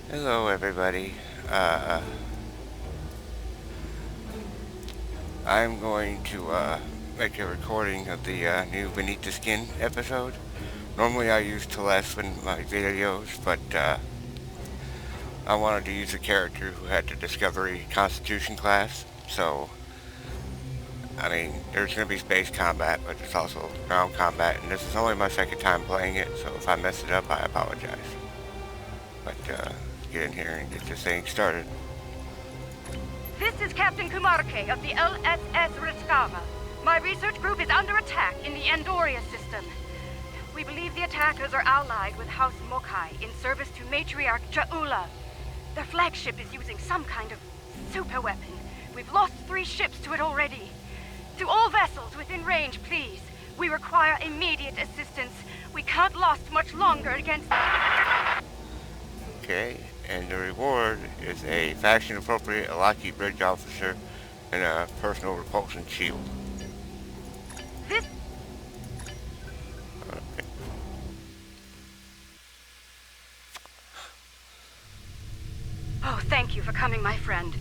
Hello, everybody. Uh, I'm going to make a recording of the new Beneath the Skin episode. Normally, I use Celeste in my videos, but I wanted to use a character who had the Discovery Constitution class. So, I mean, there's going to be space combat, but there's also ground combat, and this is only my second time playing it, so if I mess it up, I apologize. But let's get in here and get this thing started. This is Captain Kumarke of the LSS Riskava. My research group is under attack in the Andoria system. We believe the attackers are allied with House Mokai in service to Matriarch Jaula. Their flagship is using some kind of super weapon. We've lost 3 ships to it already. To all vessels within range, please. We require immediate assistance. We can't last much longer against... Okay, and the reward is a faction-appropriate Alaki Bridge officer and a personal repulsion shield. This... Okay. Oh, thank you for coming, my friend.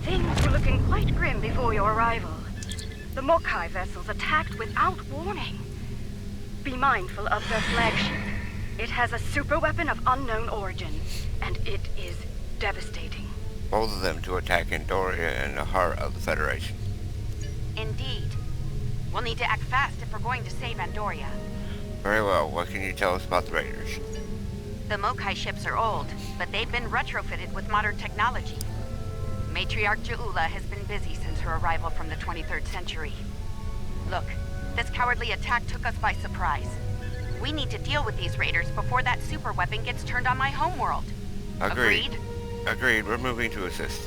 Things were looking quite grim before your arrival. The Mokai vessels attacked without warning. Be mindful of their flagship. It has a super weapon of unknown origin, and it is devastating. Both of them to attack Andoria in the heart of the Federation. Indeed. We'll need to act fast if we're going to save Andoria. Very well, what can you tell us about the Raiders? The Mokai ships are old, but they've been retrofitted with modern technology. Matriarch Jaula has been busy since her arrival from the 23rd century. Look, this cowardly attack took us by surprise. We need to deal with these raiders before that super weapon gets turned on my homeworld. Agreed. Agreed, we're moving to assist.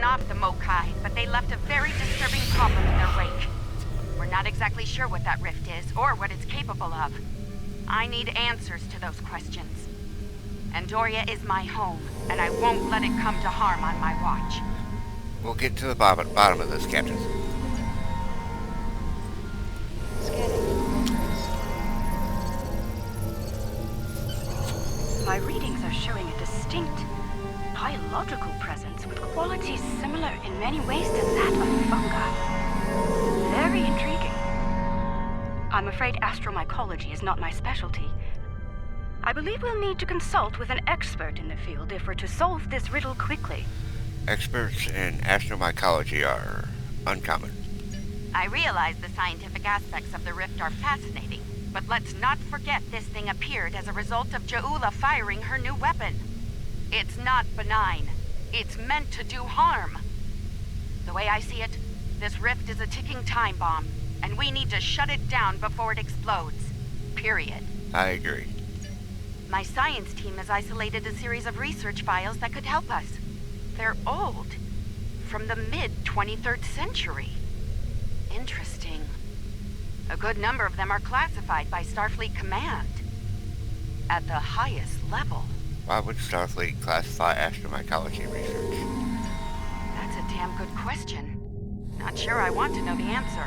Off the Mokai, but they left a very disturbing problem in their wake. We're not exactly sure what that rift is, or what it's capable of. I need answers to those questions. Andoria is my home, and I won't let it come to harm on my watch. We'll get to the bottom of this, Captain. My readings are showing a distinct high biological presence with qualities similar in many ways to that of fungi. Very intriguing. I'm afraid astromycology is not my specialty. I believe we'll need to consult with an expert in the field if we're to solve this riddle quickly. Experts in astromycology are uncommon. I realize the scientific aspects of the rift are fascinating, but let's not forget this thing appeared as a result of Ja'ula firing her new weapon. It's not benign. It's meant to do harm. The way I see it, this rift is a ticking time bomb, and we need to shut it down before it explodes. Period. I agree. My science team has isolated a series of research files that could help us. They're old, from the mid-23rd century. Interesting. A good number of them are classified by Starfleet Command. At the highest level. Why would Starfleet classify astromycology research? That's a damn good question. Not sure I want to know the answer.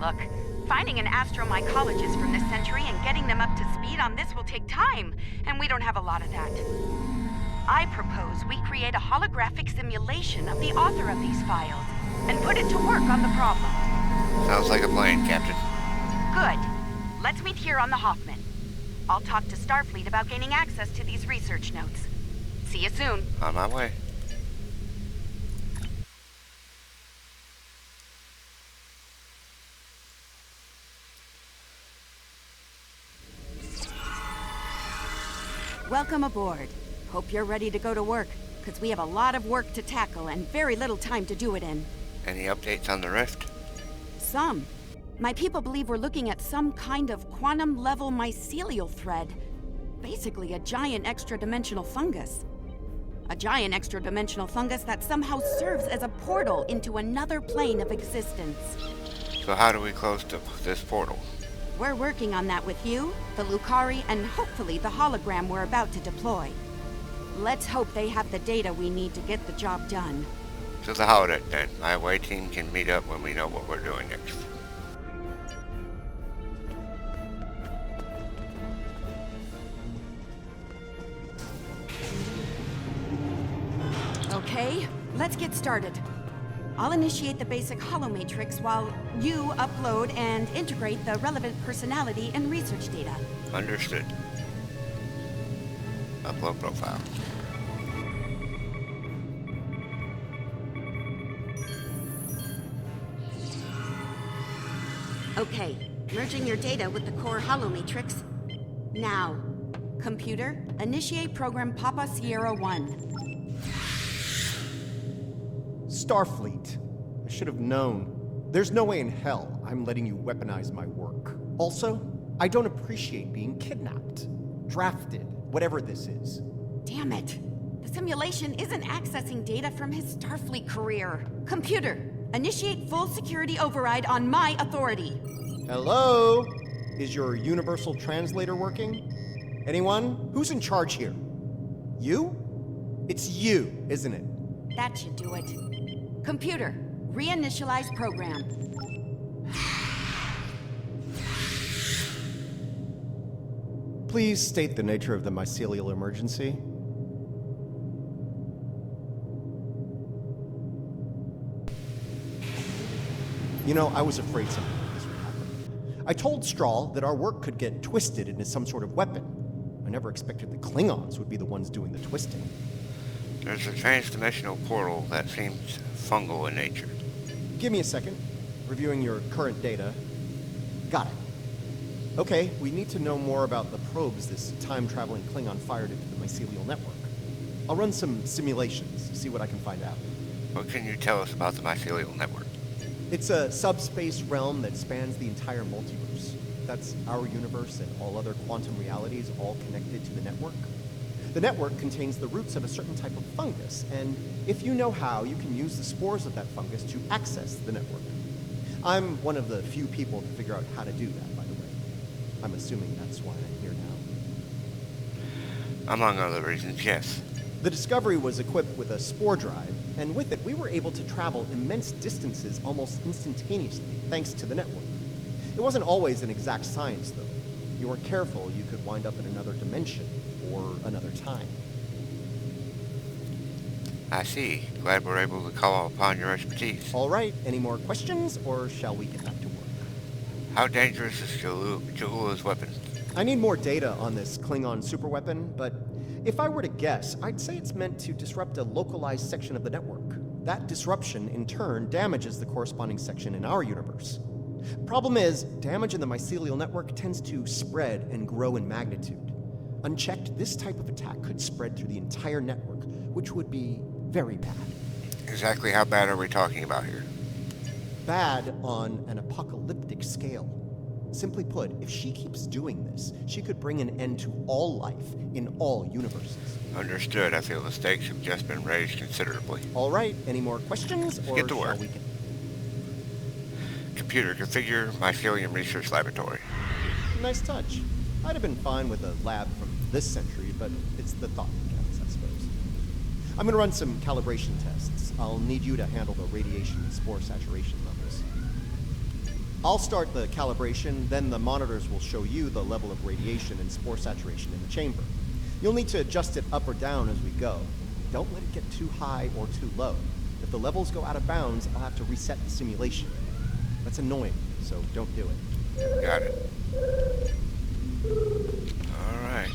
Look, finding an astromycologist from this century and getting them up to speed on this will take time, and we don't have a lot of that. I propose we create a holographic simulation of the author of these files and put it to work on the problem. Sounds like a plan, Captain. Good. Let's meet here on the Hoffman. I'll talk to Starfleet about gaining access to these research notes. See you soon. On my way. Welcome aboard. Hope you're ready to go to work, because we have a lot of work to tackle and very little time to do it in. Any updates on the rift? Some. My people believe we're looking at some kind of quantum-level mycelial thread. Basically a giant extra-dimensional fungus. A giant extra-dimensional fungus that somehow serves as a portal into another plane of existence. So how do we close this portal? We're working on that with you, the Lucari, and hopefully the hologram we're about to deploy. Let's hope they have the data we need to get the job done. To the holodeck then. My away team can meet up when we know what we're doing next. Okay, let's get started. I'll initiate the basic holomatrix while you upload and integrate the relevant personality and research data. Understood. Upload profile. Okay, merging your data with the core holomatrix. Now, computer, initiate program Papa Sierra 1. Starfleet. I should have known. There's no way in hell I'm letting you weaponize my work. Also, I don't appreciate being kidnapped, drafted, whatever this is. Damn it. The simulation isn't accessing data from his Starfleet career. Computer, initiate full security override on my authority. Hello? Is your universal translator working? Anyone? Who's in charge here? You? It's you, isn't it? That should do it. Computer, reinitialize program. Please state the nature of the mycelial emergency. You know, I was afraid something like this would happen. I told Strahl that our work could get twisted into some sort of weapon. I never expected the Klingons would be the ones doing the twisting. There's a transdimensional portal that seems fungal in nature. Give me a second. Reviewing your current data. Got it. Okay, we need to know more about the probes this time-traveling Klingon fired into the mycelial network. I'll run some simulations, see what I can find out. What can you tell us about the mycelial network? It's a subspace realm that spans the entire multiverse. That's our universe and all other quantum realities all connected to the network. The network contains the roots of a certain type of fungus, and if you know how, you can use the spores of that fungus to access the network. I'm one of the few people to figure out how to do that, by the way. I'm assuming that's why I'm here now. Among other reasons, yes. The Discovery was equipped with a spore drive, and with it we were able to travel immense distances almost instantaneously, thanks to the network. It wasn't always an exact science, though. If you weren't careful, you could wind up in another dimension, or another time. I see. Glad we're able to call upon your expertise. All right, any more questions, or shall we get back to work? How dangerous is Jalula's weapon? I need more data on this Klingon superweapon, but if I were to guess, I'd say it's meant to disrupt a localized section of the network. That disruption, in turn, damages the corresponding section in our universe. Problem is, damage in the mycelial network tends to spread and grow in magnitude. Unchecked, this type of attack could spread through the entire network, which would be very bad. Exactly how bad are we talking about here? Bad on an apocalyptic scale. Simply put, if she keeps doing this, she could bring an end to all life in all universes. Understood. I feel the stakes have just been raised considerably. All right, any more questions, or get to work. shall we get... Computer, configure mycelium research laboratory. Nice touch. I'd have been fine with a lab from this century, but it's the thought that counts, I suppose. I'm gonna run some calibration tests. I'll need you to handle the radiation and spore saturation levels. I'll start the calibration, then the monitors will show you the level of radiation and spore saturation in the chamber. You'll need to adjust it up or down as we go. Don't let it get too high or too low. If the levels go out of bounds, I'll have to reset the simulation. That's annoying, so don't do it. Got it. All right.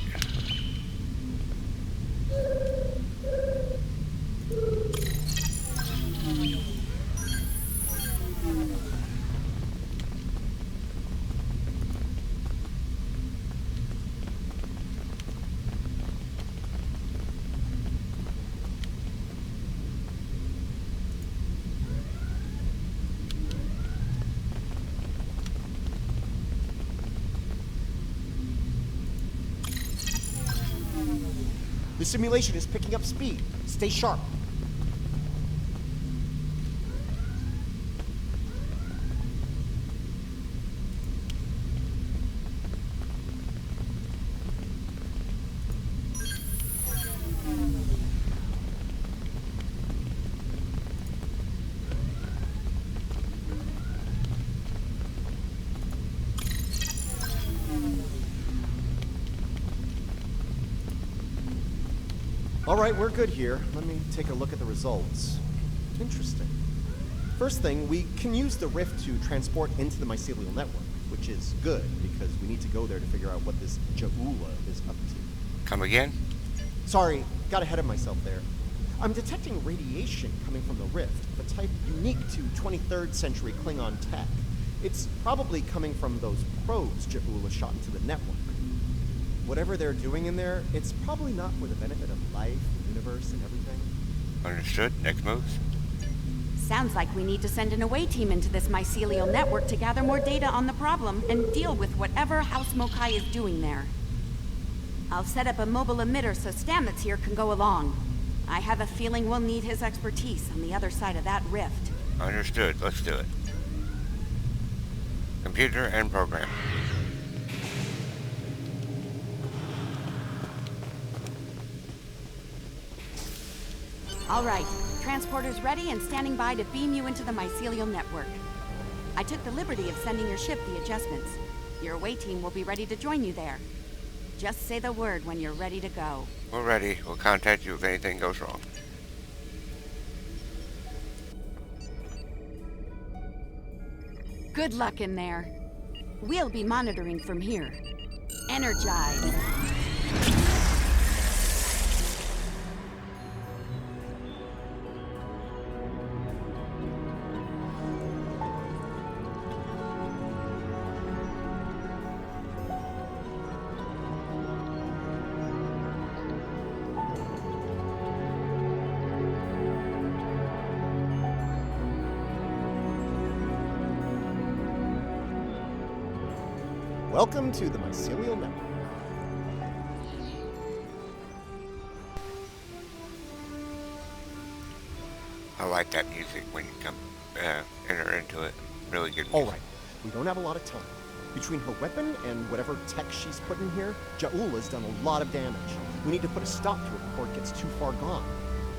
The simulation is picking up speed. Stay sharp. All right, we're good here. Let me take a look at the results. Interesting. First thing, we can use the rift to transport into the mycelial network, which is good because we need to go there to figure out what this Ja'ula is up to. Come again? Sorry, got ahead of myself there. I'm detecting radiation coming from the rift, of a type unique to 23rd century Klingon tech. It's probably coming from those probes Ja'ula shot into the network. Whatever they're doing in there, it's probably not for the benefit of life, the universe, and everything. Understood. Next moves? Sounds like we need to send an away team into this mycelial network to gather more data on the problem and deal with whatever House Mokai is doing there. I'll set up a mobile emitter so Stamets here can go along. I have a feeling we'll need his expertise on the other side of that rift. Understood. Let's do it. Computer and program. All right, transporter's ready and standing by to beam you into the mycelial network. I took the liberty of sending your ship the adjustments. Your away team will be ready to join you there. Just say the word when you're ready to go. We're ready. We'll contact you if anything goes wrong. Good luck in there. We'll be monitoring from here. Energize. Welcome to the mycelial network. I like that music when you come enter into it. Really good music. All right, we don't have a lot of time. Between her weapon and whatever tech she's put in here, Ja'ula's done a lot of damage. We need to put a stop to it before it gets too far gone.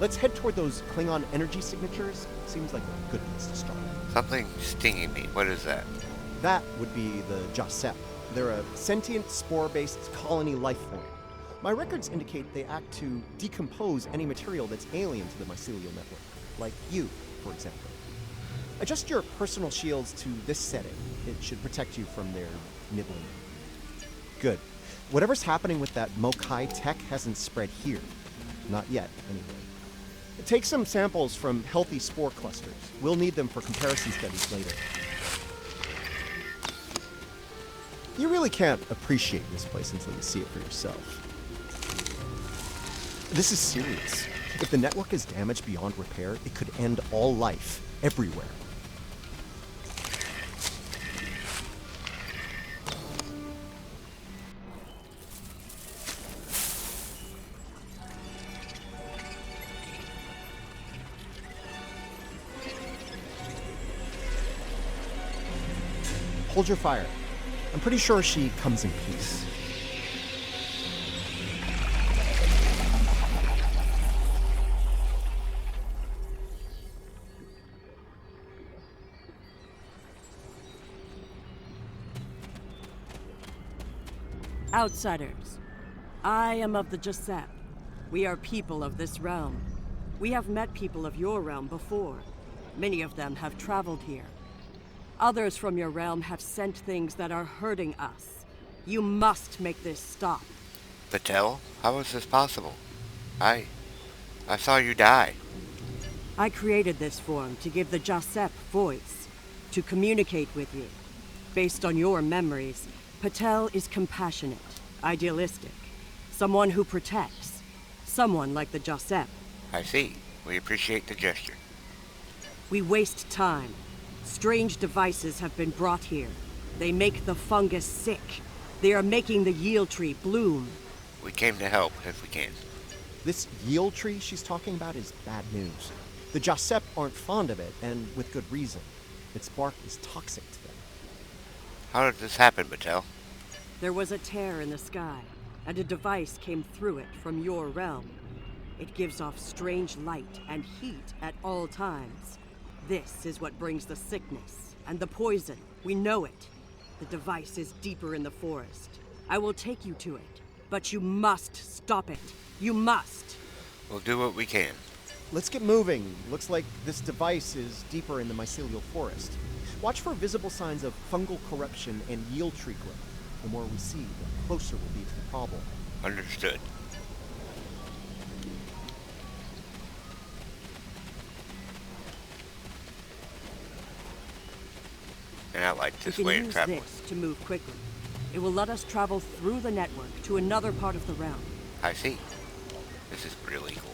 Let's head toward those Klingon energy signatures. Seems like a good place to start. Something stinging me. What is that? That would be the Jasep. They're a sentient, spore-based colony life form. My records indicate they act to decompose any material that's alien to the mycelial network, like you, for example. Adjust your personal shields to this setting. It should protect you from their nibbling. Good. Whatever's happening with that Mokai tech hasn't spread here. Not yet, anyway. Take some samples from healthy spore clusters. We'll need them for comparison studies later. You really can't appreciate this place until you see it for yourself. This is serious. If the network is damaged beyond repair, it could end all life, everywhere. Hold your fire. I'm pretty sure she comes in peace. Outsiders, I am of the Giuseppe. We are people of this realm. We have met people of your realm before. Many of them have traveled here. Others from your realm have sent things that are hurting us. You must make this stop. Patel, how is this possible? I saw you die. I created this form to give the Giuseppe voice, to communicate with you. Based on your memories, Patel is compassionate, idealistic, someone who protects, someone like the Giuseppe. I see. We appreciate the gesture. We waste time. Strange devices have been brought here. They make the fungus sick. They are making the yield tree bloom. We came to help if we can. This yield tree she's talking about is bad news. The Giuseppe aren't fond of it, and with good reason. Its bark is toxic to them. How did this happen, Patel? There was a tear in the sky, and a device came through it from your realm. It gives off strange light and heat at all times. This is what brings the sickness and the poison. We know it. The device is deeper in the forest. I will take you to it, but you must stop it. You must. We'll do what we can. Let's get moving. Looks like this device is deeper in the mycelial forest. Watch for visible signs of fungal corruption and yield tree growth. The more we see, the closer we'll be to the problem. Understood. And I like this We way can of use traveling. this to move quickly. It will let us travel through the network to another part of the realm. I see. This is really cool.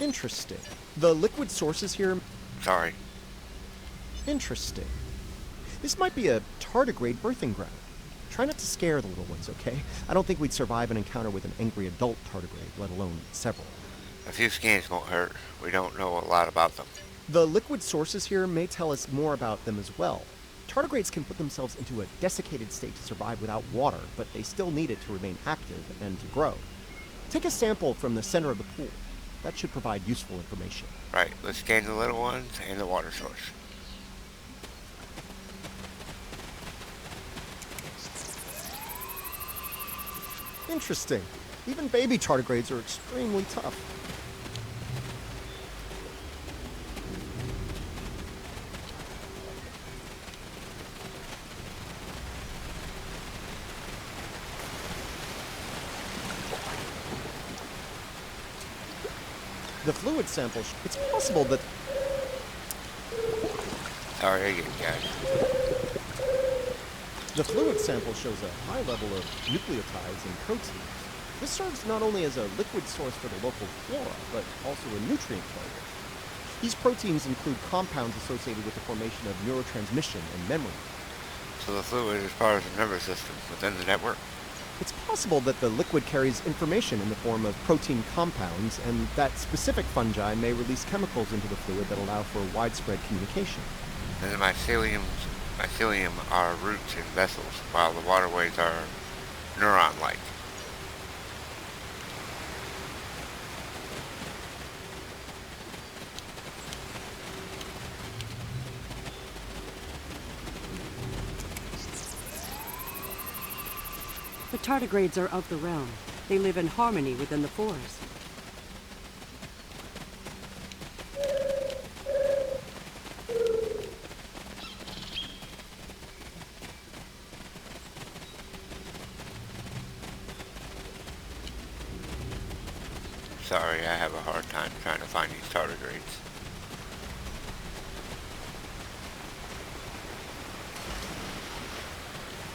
Interesting. The liquid sources here... Sorry. Interesting. This might be a tardigrade birthing ground. Try not to scare the little ones, okay? I don't think we'd survive an encounter with an angry adult tardigrade, let alone several. A few scans won't hurt. We don't know a lot about them. The liquid sources here may tell us more about them as well. Tardigrades can put themselves into a desiccated state to survive without water, but they still need it to remain active and to grow. Take a sample from the center of the pool. That should provide useful information. Right, let's scan the little ones and the water source. Interesting. Even baby tardigrades are extremely tough. The fluid sample, it's possible that... Sorry again, guys. The fluid sample shows a high level of nucleotides and proteins. This serves not only as a liquid source for the local flora, but also a nutrient carrier. These proteins include compounds associated with the formation of neurotransmission and memory. So the fluid is part of the nervous system within the network. It's possible that the liquid carries information in the form of protein compounds, and that specific fungi may release chemicals into the fluid that allow for widespread communication. And the mycelium are roots and vessels, while the waterways are neuron-like. The tardigrades are of the realm. They live in harmony within the forest. Sorry, I have a hard time trying to find these tardigrades.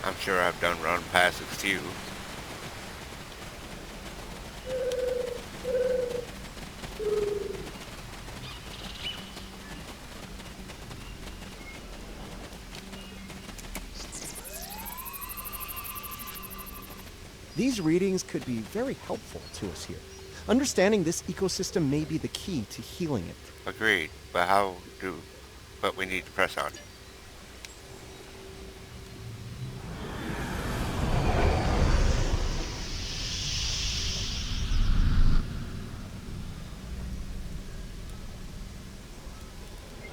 I'm sure I've run past a few. These readings could be very helpful to us here. Understanding this ecosystem may be the key to healing it. Agreed, but we need to press on.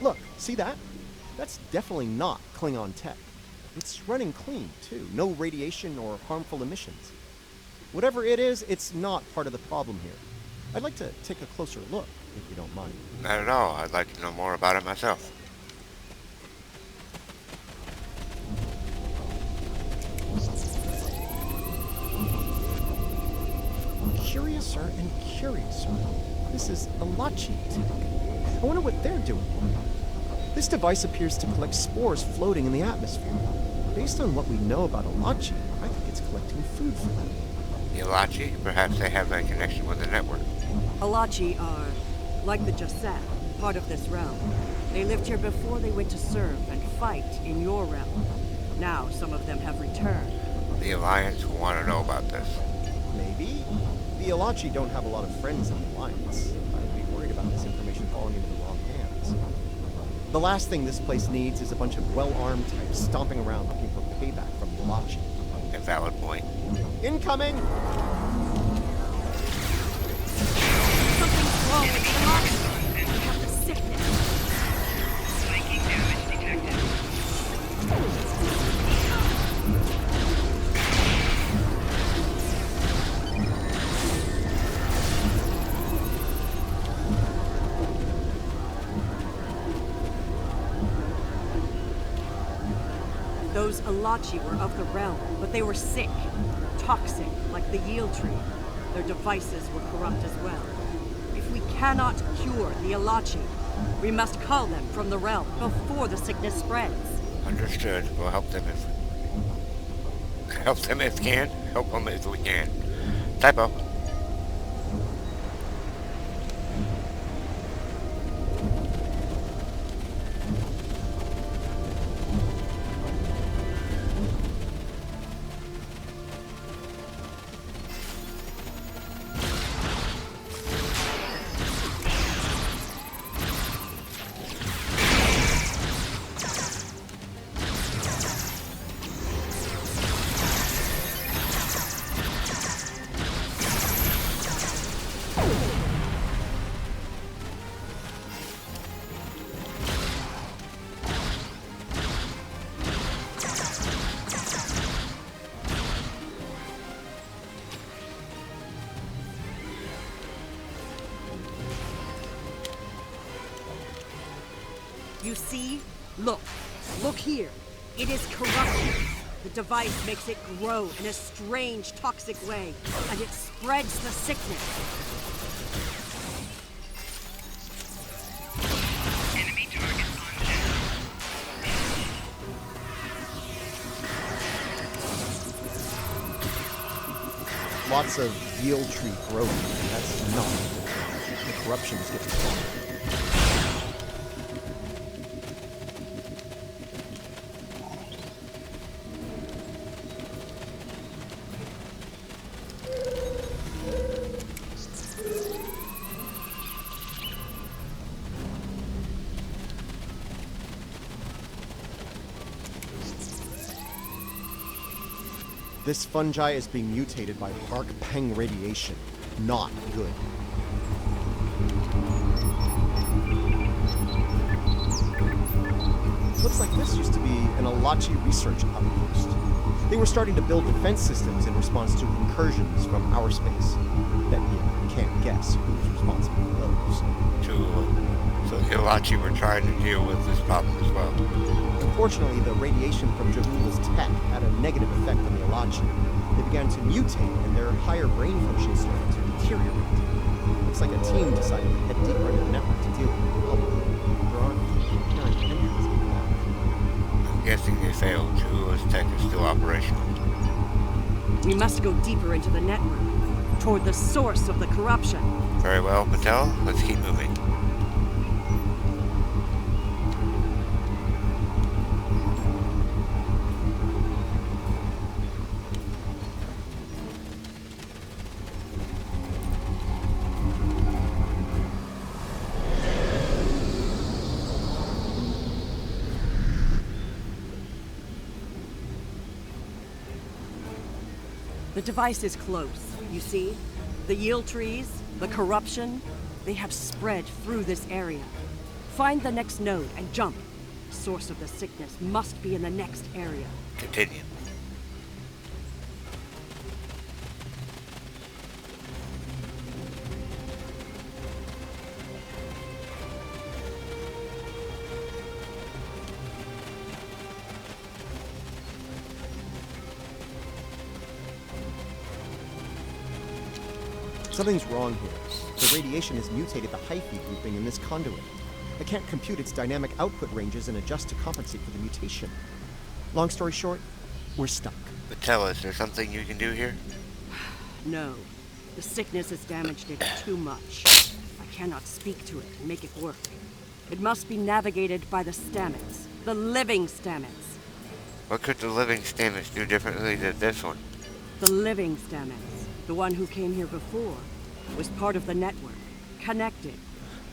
Look, see that? That's definitely not Klingon tech. It's running clean, too. No radiation or harmful emissions. Whatever it is, it's not part of the problem here. I'd like to take a closer look, if you don't mind. Not at all. I'd like to know more about it myself. Curiouser and curiouser. This is a Lachi tech. I wonder what they're doing. This device appears to collect spores floating in the atmosphere. Based on what we know about Alachi, I think it's collecting food for them. The Ilachi? Perhaps they have a connection with the network. Alachi are, like the Jasad, part of this realm. They lived here before they went to serve and fight in your realm. Now some of them have returned. The Alliance will want to know about this. Maybe. The Alachi don't have a lot of friends in the Alliance. I'd be worried about this information falling into the wrong hands. The last thing this place needs is a bunch of well-armed types stomping around looking for payback from the Alachi. A valid point. Incoming! Something's wrong with the Alachi. We have the sickness. Spiking damage detected. Those Alachi were of the realm, but they were sick. Toxic, like the yield tree. Their devices were corrupt as well. If we cannot cure the Alachi, we must cull them from the realm before the sickness spreads. Understood. We'll help them if we can. Help them if we can. Typo. You see? Look. Look here. It is corrupted. The device makes it grow in a strange, toxic way, and it spreads the sickness. Enemy target on down. Lots of yield tree growth. That's not good. The corruption is getting stronger. This fungi is being mutated by Arc Peng radiation. Not good. Looks like this used to be an Alachi research outpost. They were starting to build defense systems in response to incursions from our space. That you can't guess who's responsible for those. So the Ilachi were trying to deal with this problem as well. Unfortunately, the radiation from Ja'ula's tech had a negative effect on the Ilachi. They began to mutate, and their higher brain function started to deteriorate. Looks like a team decided to head deeper into the network to deal with the problem. There aren't entries involved. I'm guessing they failed. Ja'ula's tech is still operational. We must go deeper into the network, toward the source of the corruption. Very well, Patel. Let's keep moving. The device is close, you see? The yield trees, the corruption, they have spread through this area. Find the next node and jump. The source of the sickness must be in the next area. Continue. Something's wrong here. The radiation has mutated the hyphae grouping in this conduit. I can't compute its dynamic output ranges and adjust to compensate for the mutation. Long story short, we're stuck. Patel, is there something you can do here? No. The sickness has damaged it too much. I cannot speak to it and make it work. It must be navigated by the Stamets. The living Stamets. What could the living Stamets do differently than this one? The living Stamets, the one who came here before, was part of the network, connected.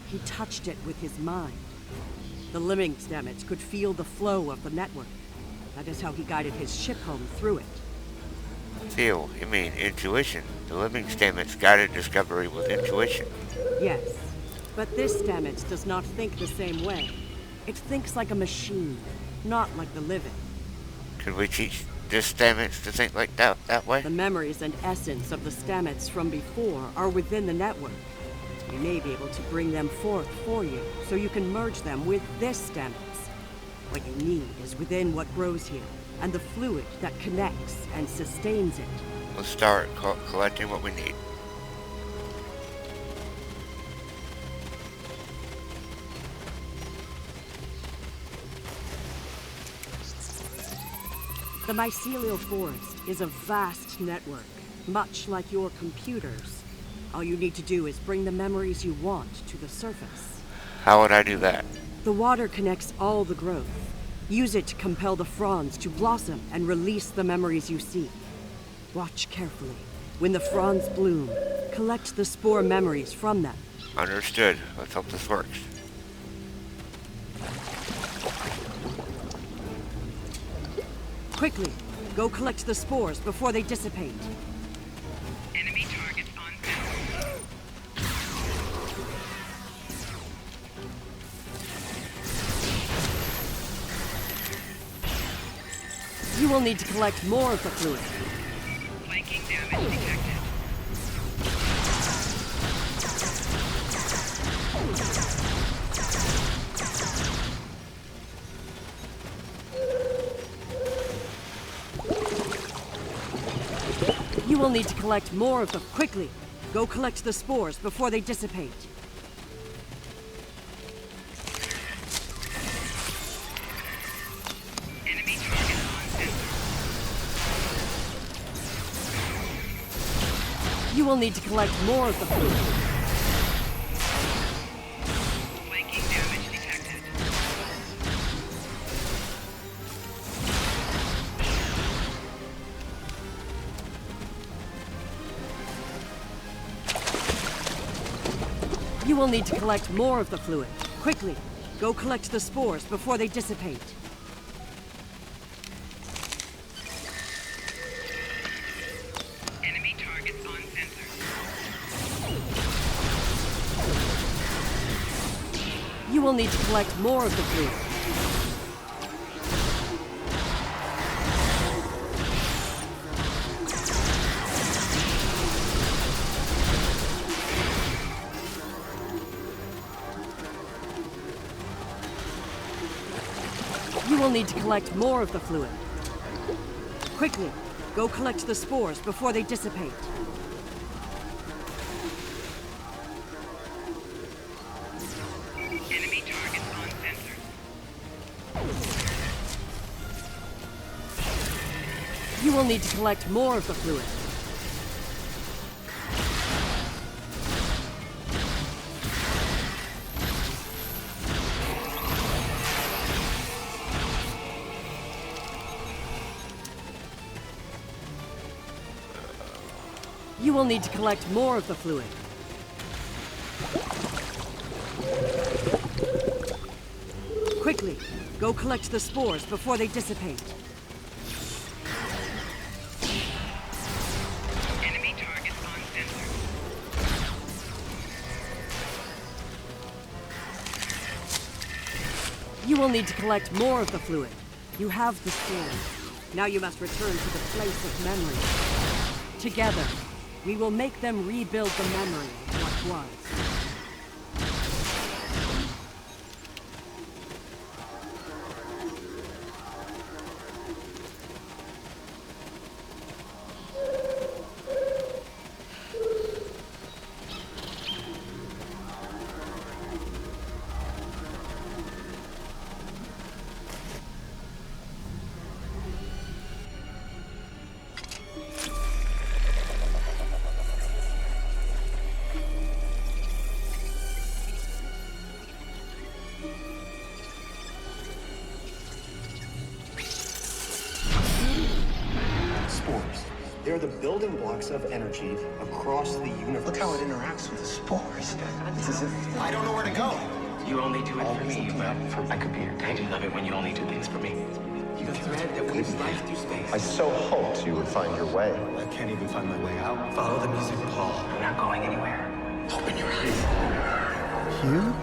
He touched it with his mind. The living Stamets could feel the flow of the network. That is how he guided his ship home through it. Feel? You mean intuition? The living Stamets guided discovery with intuition. Yes, but this Stamets does not think the same way. It thinks like a machine, not like the living. Could we teach this Stamets to think like that way? The memories and essence of the Stamets from before are within the network. We may be able to bring them forth for you, so you can merge them with this Stamets. What you need is within what grows here, and the fluid that connects and sustains it. We'll start collecting what we need. The mycelial forest is a vast network, much like your computers. All you need to do is bring the memories you want to the surface. How would I do that? The water connects all the growth. Use it to compel the fronds to blossom and release the memories you seek. Watch carefully. When the fronds bloom, collect the spore memories from them. Understood. Let's hope this works. Quickly, go collect the spores before they dissipate. Enemy targets on sensor. You will need to collect more of the fluid. Flanking damage detected. You will need to collect more of the... Quickly, go collect the spores before they dissipate. Enemy targets on sensor. You will need to collect more of the fluid. Flanking damage detected. You will need to collect more of the fluid. Quickly, go collect the spores before they dissipate. Enemy targets on sensor. You will need to collect more of the fluid. You will need to collect more of the fluid. Quickly, go collect the spores before they dissipate. Enemy targets on sensor. You will need to collect more of the fluid. You will need to collect more of the fluid. Quickly, go collect the spores before they dissipate. Enemy targets on sensor. You will need to collect more of the fluid. You have the spores. Now you must return to the place of memory. Together, we will make them rebuild the memory of what was. Spores. They're the building blocks of energy across the universe. Look how it interacts with the spores. It's as if I don't know where to go. you only do it for me, but I could be your I do love it when you only do things for me. The thread that weaves life through space. I so hoped you would find your way. I can't even find my way out. Follow the music, Paul. I'm not going anywhere. Open your eyes. Hugh?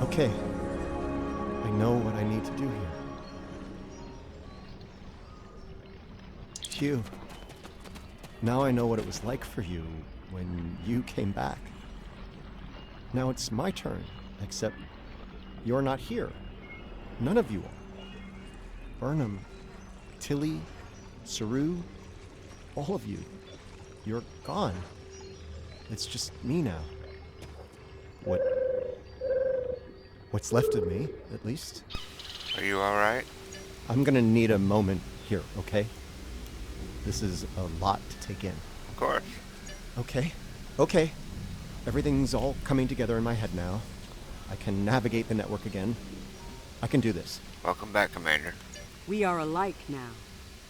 Okay. I know what I need to do here. Hugh. Now I know what it was like for you when you came back. Now it's my turn, except you're not here. None of you are. Burnham, Tilly, Saru, all of you. You're gone. It's just me now. What's left of me, at least. Are you alright? I'm gonna need a moment here, okay? This is a lot to take in. Of course. Okay. Everything's all coming together in my head now. I can navigate the network again. I can do this. Welcome back, Commander. We are alike now,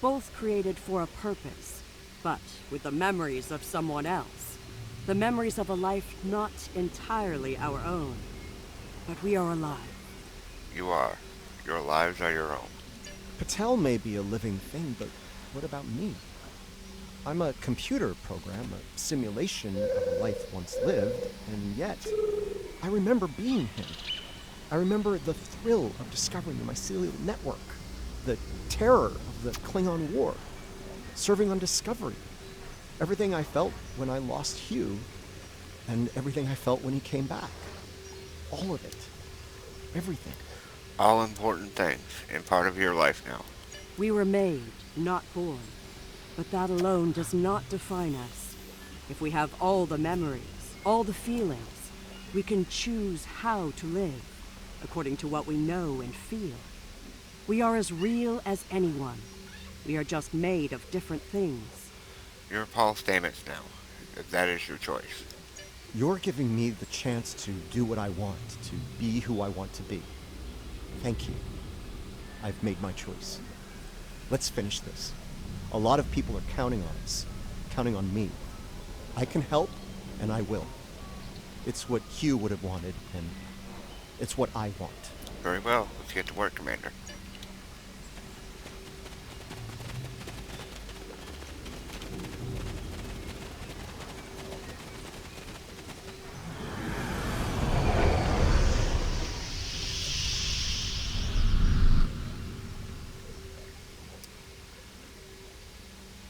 both created for a purpose, but with the memories of someone else. The memories of a life not entirely our own. But we are alive. You are. Your lives are your own. Patel may be a living thing, but what about me? I'm a computer program, a simulation of a life once lived, and yet I remember being him. I remember the thrill of discovering the mycelial network, the terror of the Klingon War, serving on Discovery, everything I felt when I lost Hugh, and everything I felt when he came back. All of it. Everything. All important things and part of your life now. We were made, not born. But that alone does not define us. If we have all the memories, all the feelings, we can choose how to live, according to what we know and feel. We are as real as anyone. We are just made of different things. You're Paul Stamets now. If that is your choice. You're giving me the chance to do what I want, to be who I want to be. Thank you. I've made my choice. Let's finish this. A lot of people are counting on us, counting on me. I can help, and I will. It's what Hugh would have wanted, and it's what I want. Very well. Let's get to work, Commander.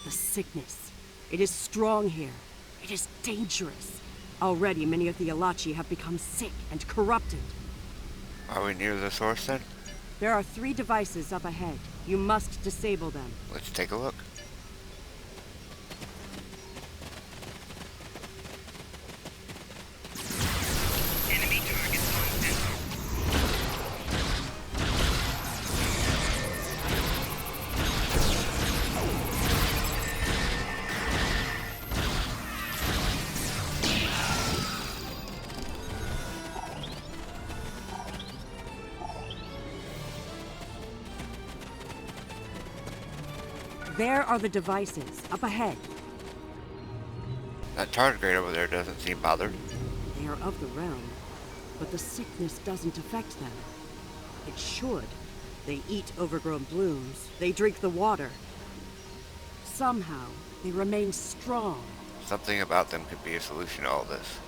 The sickness. It is strong here. It is dangerous. Already many of the Alachi have become sick and corrupted. Are we near the source then? There are 3 devices up ahead. You must disable them. Let's take a look. Enemy targets on sensor. There are the devices up ahead. That tardigrade over there doesn't seem bothered. They are of the realm, but the sickness doesn't affect them. It should. They eat overgrown blooms. They drink the water. Somehow, they remain strong. Something about them could be a solution to all this.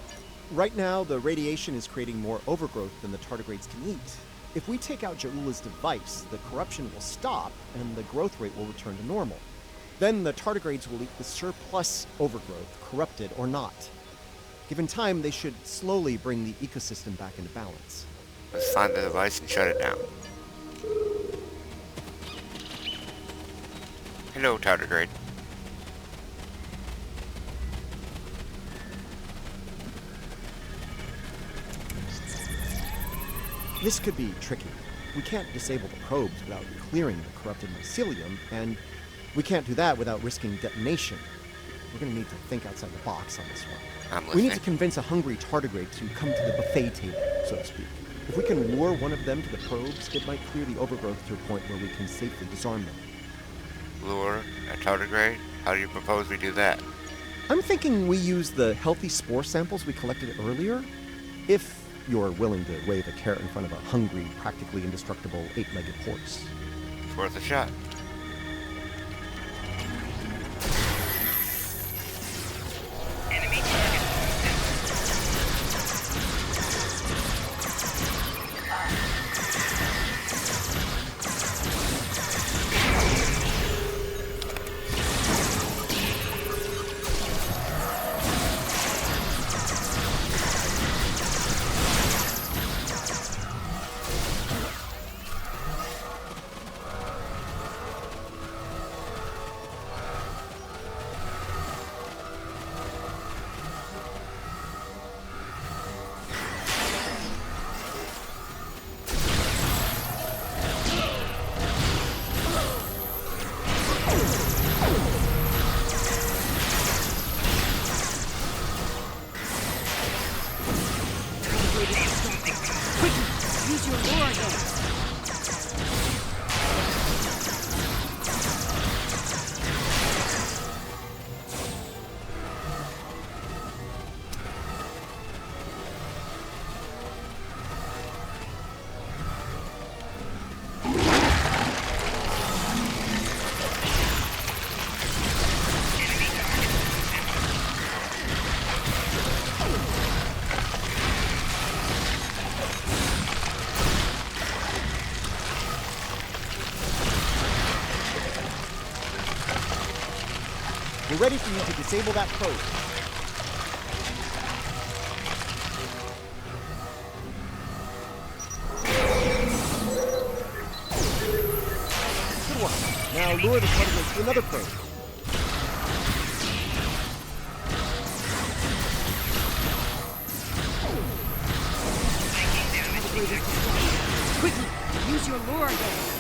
Right now, the radiation is creating more overgrowth than the tardigrades can eat. If we take out Ja'ula's device, the corruption will stop and the growth rate will return to normal. Then the tardigrades will eat the surplus overgrowth, corrupted or not. Given time, they should slowly bring the ecosystem back into balance. Let's find the device and shut it down. Hello, tardigrade. This could be tricky. We can't disable the probes without clearing the corrupted mycelium, and we can't do that without risking detonation. We're going to need to think outside the box on this one. I'm We listening. need to convince a hungry tardigrade to come to the buffet table, so to speak. If we can lure one of them to the probes, it might clear the overgrowth to a point where we can safely disarm them. Lure a tardigrade? How do you propose we do that? I'm thinking we use the healthy spore samples we collected earlier, if you're willing to wave a carrot in front of a hungry, practically indestructible 8-legged horse. It's worth a shot. Enemy targets on Use your lure again. We're ready for you to disable that probe. Good one. Now lure the tardigrade to another probe. Quickly, use your lure again.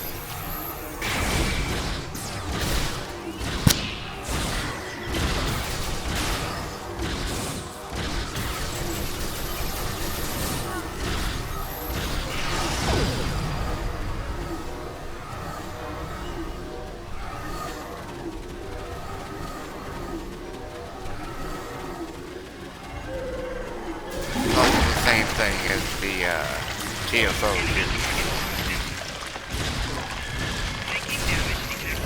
Almost the same thing as the TFO do. taking damage detected.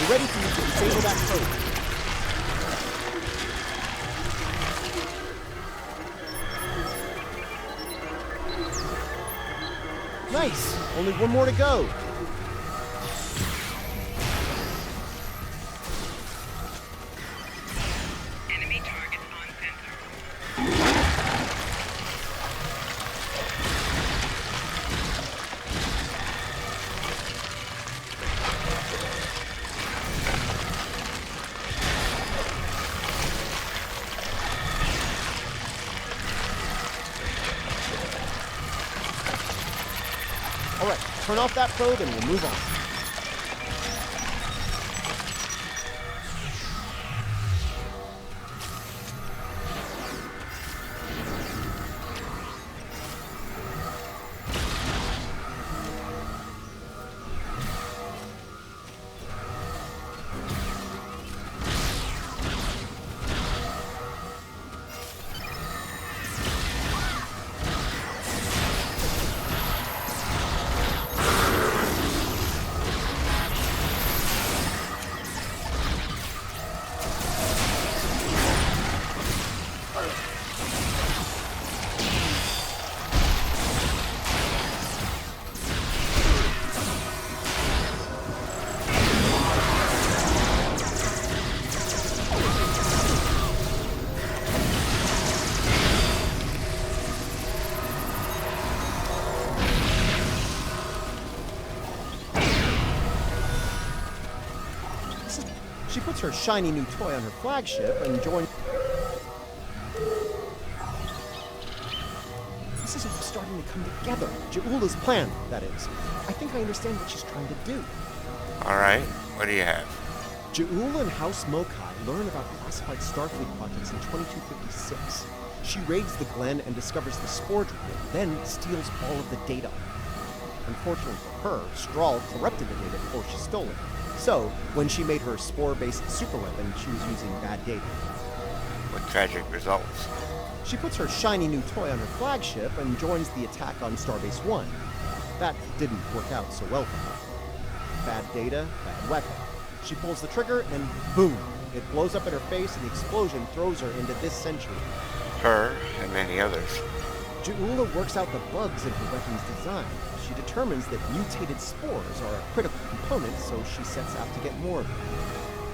We're ready for you to disable that probe. Nice! Only one more to go. Turn off that probe and we'll move on. She puts her shiny new toy on her flagship and joins... This is all starting to come together. Ja'ula's plan, that is. I think I understand what she's trying to do. Alright, what do you have? Ja'ula and House Mokai learn about classified Starfleet projects in 2256. She raids the Glen and discovers the Spore Drive, then steals all of the data. Unfortunately for her, Strahl corrupted the data before she stole it. So, when she made her spore-based superweapon, she was using bad data. With tragic results. She puts her shiny new toy on her flagship and joins the attack on Starbase 1. That didn't work out so well for her. Bad data, bad weapon. She pulls the trigger and boom! It blows up in her face and the explosion throws her into this century. Her and many others. Ja'ula works out the bugs in her weapon's design. She determines that mutated spores are a critical component, so she sets out to get more of them.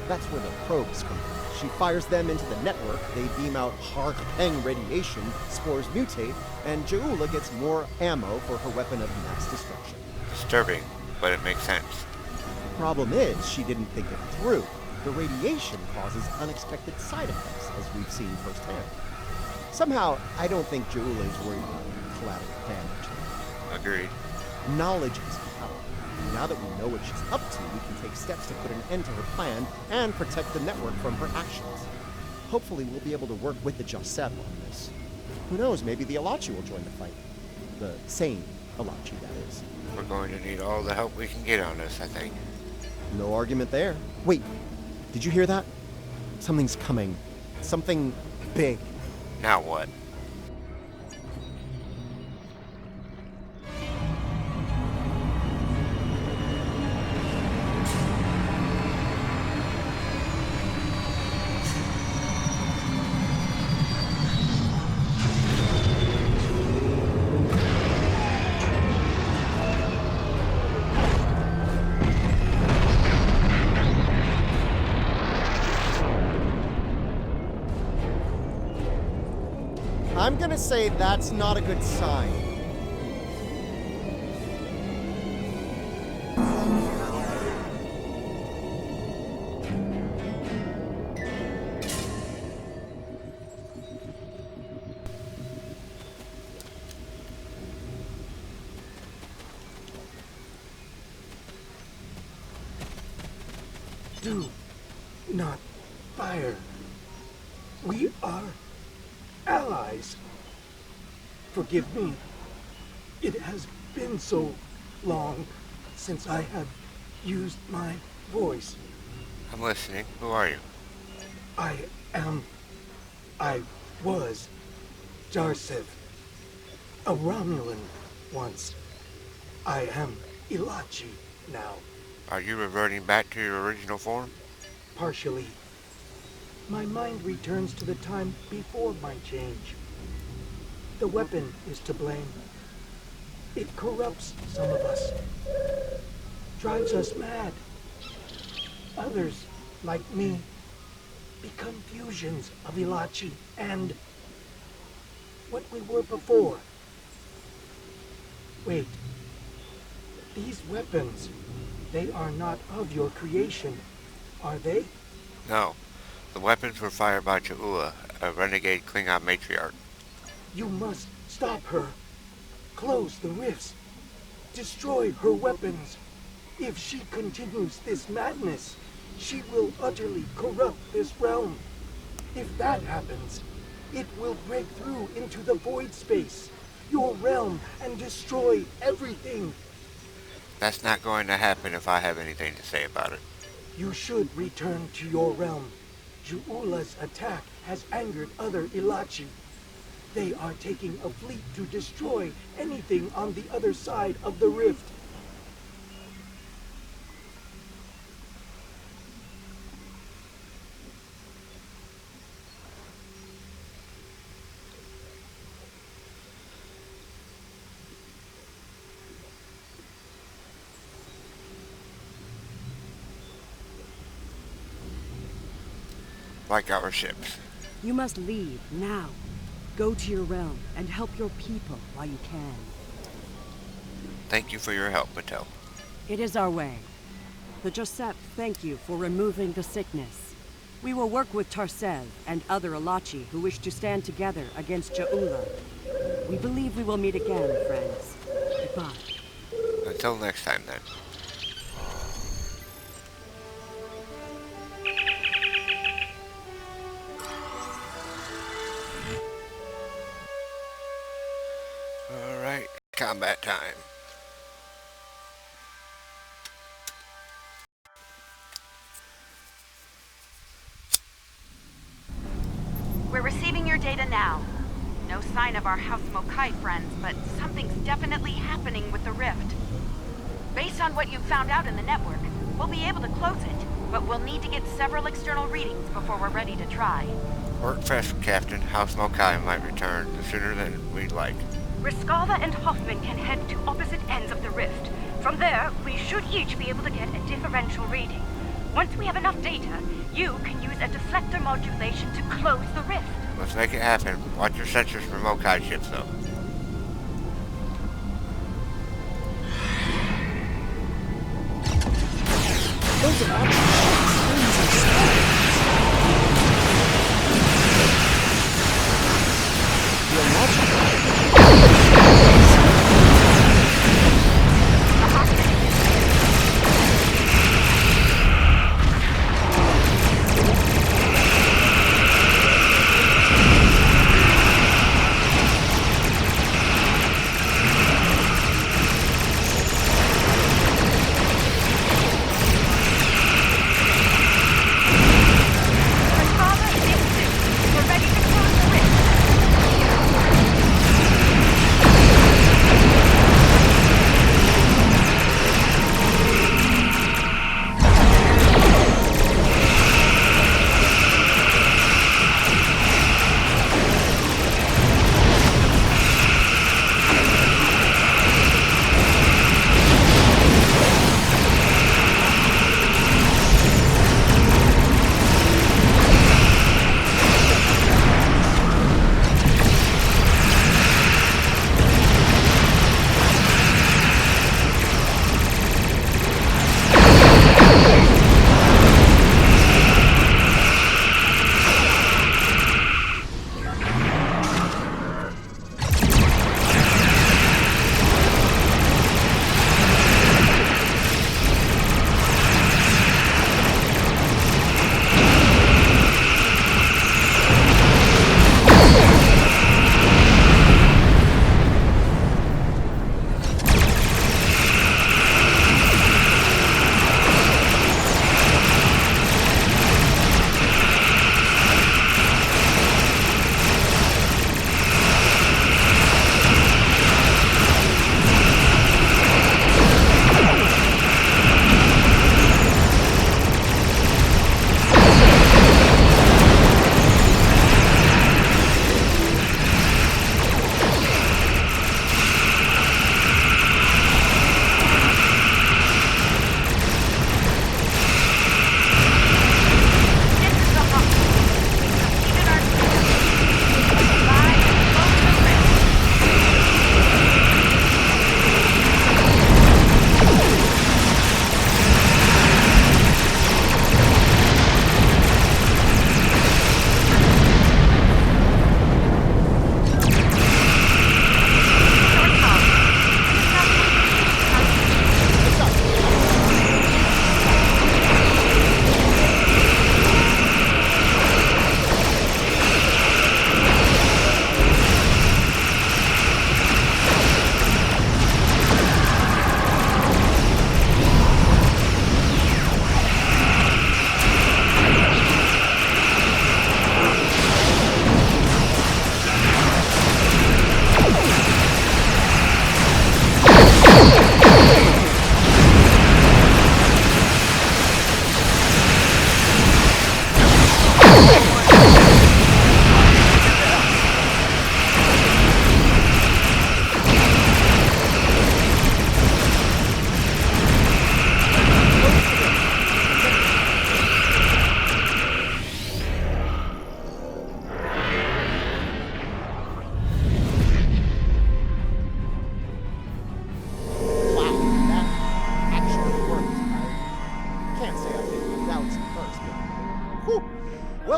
That's where the probes come in. She fires them into the network, they beam out Hark-Peng radiation, spores mutate, and Ja'ula gets more ammo for her weapon of mass destruction. Disturbing, but it makes sense. Problem is, she didn't think it through. The radiation causes unexpected side effects, as we've seen firsthand. Somehow, I don't think Ja'ula is worried about collateral damage. Agreed. Knowledge is power. Now that we know what she's up to, we can take steps to put an end to her plan and protect the network from her actions. Hopefully, we'll be able to work with the Josep on this. Who knows, maybe the Alachi will join the fight. The sane Alachi, that is. We're going to need all the help we can get on this, I think. No argument there. Wait, did you hear that? Something's coming. Something big. Now what? I'm gonna say that's not a good sign. Do not fire. We are allies. Forgive me. It has been so long since I have used my voice. I'm listening. Who are you? I was Jarsev, a Romulan once. I am Ilachi now. Are you reverting back to your original form? Partially. My mind returns to the time before my change. The weapon is to blame. It corrupts some of us, drives us mad. Others, like me, become fusions of Ilachi and what we were before. Wait, these weapons, they are not of your creation, are they? No. The weapons were fired by Ja'ula, a renegade Klingon matriarch. You must stop her. Close the rifts. Destroy her weapons. If she continues this madness, she will utterly corrupt this realm. If that happens, it will break through into the void space, your realm, and destroy everything. That's not going to happen if I have anything to say about it. You should return to your realm. Ju'ula's attack has angered other Ilachi. They are taking a fleet to destroy anything on the other side of the rift. Like our ships. You must leave now. Go to your realm and help your people while you can. Thank you for your help, Patel. It is our way. The Joseph thank you for removing the sickness. We will work with Tarsev and other Alachi who wish to stand together against Ja'ula. We believe we will meet again, friends. Goodbye. Until next time, then. Alright, combat time. We're receiving your data now. No sign of our House Mokai friends, but something's definitely happening with the rift. Based on what you've found out in the network, we'll be able to close it, but we'll need to get several external readings before we're ready to try. Work fast, Captain. House Mokai might return sooner than we'd like. Riskava and Hoffman can head to opposite ends of the rift. From there, we should each be able to get a differential reading. Once we have enough data, you can use a deflector modulation to close the rift. Let's make it happen. Watch your sensors for Mokai ships, though. Those are actually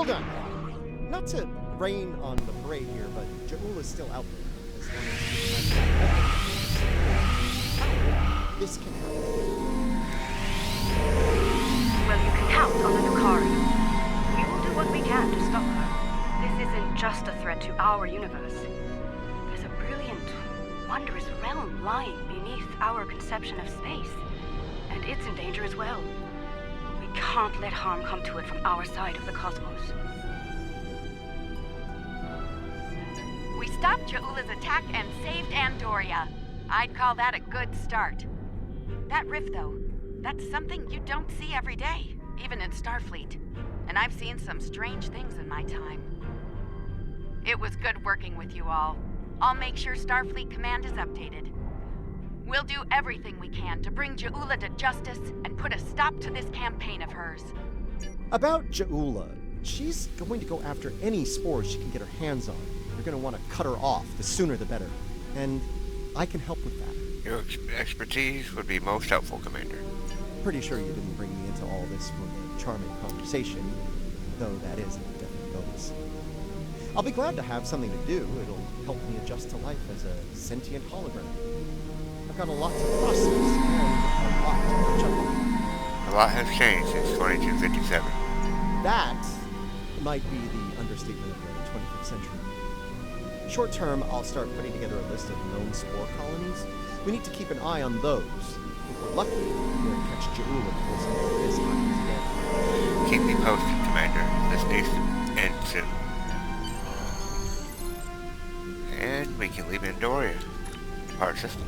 Hold on. Not to rain on the parade here, but Ja'ul is still out there. As long as this can happen. Well, you can count on the Lucari. We will do what we can to stop her. This isn't just a threat to our universe. There's a brilliant, wondrous realm lying beneath our conception of space. And it's in danger as well. We can't let harm come to it from our side of the cosmos. We stopped Ja'ula's attack and saved Andoria. I'd call that a good start. That rift, though, that's something you don't see every day, even in Starfleet. And I've seen some strange things in my time. It was good working with you all. I'll make sure Starfleet Command is updated. We'll do everything we can to bring Ja'ula to justice and put a stop to this campaign of hers. About Ja'ula, she's going to go after any spores she can get her hands on. You're going to want to cut her off. The sooner the better. And I can help with that. Your expertise would be most helpful, Commander. Pretty sure you didn't bring me into all this for a charming conversation, though that is a definite bonus. I'll be glad to have something to do. It'll help me adjust to life as a sentient hologram. I've got a lot to process and a lot to catch up on. A lot has changed since 2257. That might be the understatement of the 25th century. Short term, I'll start putting together a list of known spore colonies. We need to keep an eye on those. If we're lucky, we'll catch Ja'ula before something like this happens again. Keep me posted, Commander. This needs to end soon. And we can leave Andoria. Our system.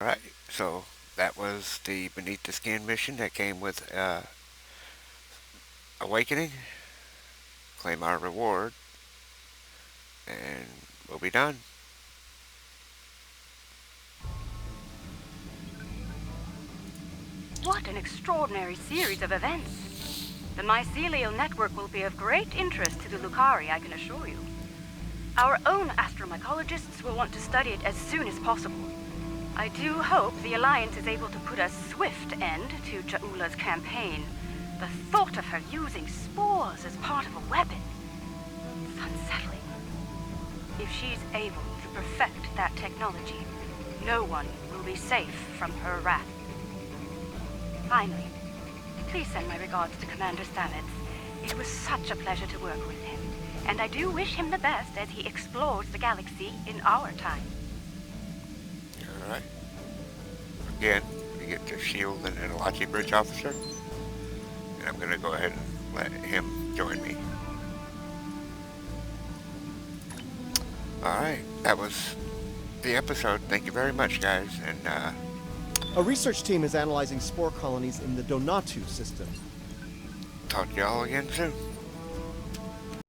Alright, so that was the Beneath the Skin mission that came with Awakening. Claim our reward. And we'll be done. What an extraordinary series of events. The mycelial network will be of great interest to the Lucari, I can assure you. Our own astromycologists will want to study it as soon as possible. I do hope the Alliance is able to put a swift end to Ja'ula's campaign. The thought of her using spores as part of a weapon, it's unsettling. If she's able to perfect that technology, no one will be safe from her wrath. Finally, please send my regards to Commander Stamets. It was such a pleasure to work with him, and I do wish him the best as he explores the galaxy in our time. Alright. Again, we get the SHIELD and Enelachi Bridge Officer. And I'm going to go ahead and let him join me. Alright, that was the episode. Thank you very much, guys. And, A research team is analyzing spore colonies in the Donatu system. talk to y'all again soon.